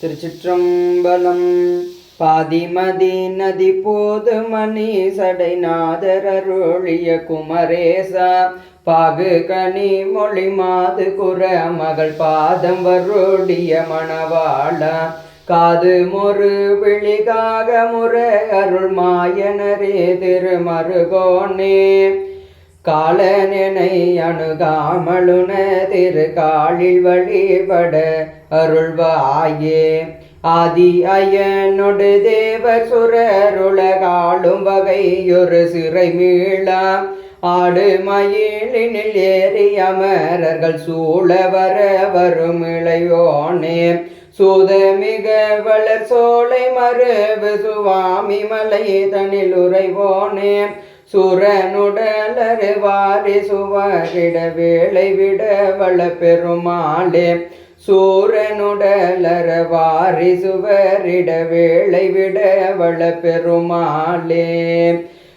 திருச்சிற்றம்பலம். பாதிமதி நதி போது மணி சடைநாதர் அருளிய குமரேசா பாகு கனி மொழி மாது குற மகள் பாதம் வருடிய மணவாளா காது மொரு விழிகாக முற அருள் மாயனரே திருமருகோனே காலனெனை அணுகாமலுன திரு காலில் வழிபட அருள்வாயே ஆதி அயனொடு தேவர் சுரருலகாளும் வகையொரு சிறை மீளா ஆடு மயிலினில் ஏறி அமரர்கள் சூழ வர வரும் இளையோனே சூதமிக வளர் சோலை மருவு சுவாமி மலை தனில் உறைவோனே சுரனுடலரு வாரி சுவரிட வேளை விட வள பெருமாளே சூரனுடலர வாரி சுவரிட வேளை விட வள பெருமாளே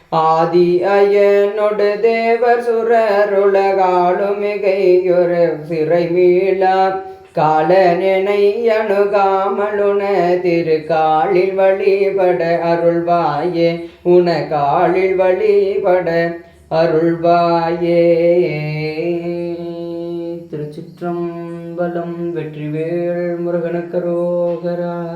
ஆதி அயனொடு தேவர் சுரருலகாளும் மிகையொரு சிறை மீளா காலனெனை அணுகாமலுன திரு காலில் வழிபட அருள்வாயே உன காலில் வழிபட அருள்வாயே. திருச்சிற்றம்பலம். வெற்றிவேல் முருகனுக்கு அரோகரா.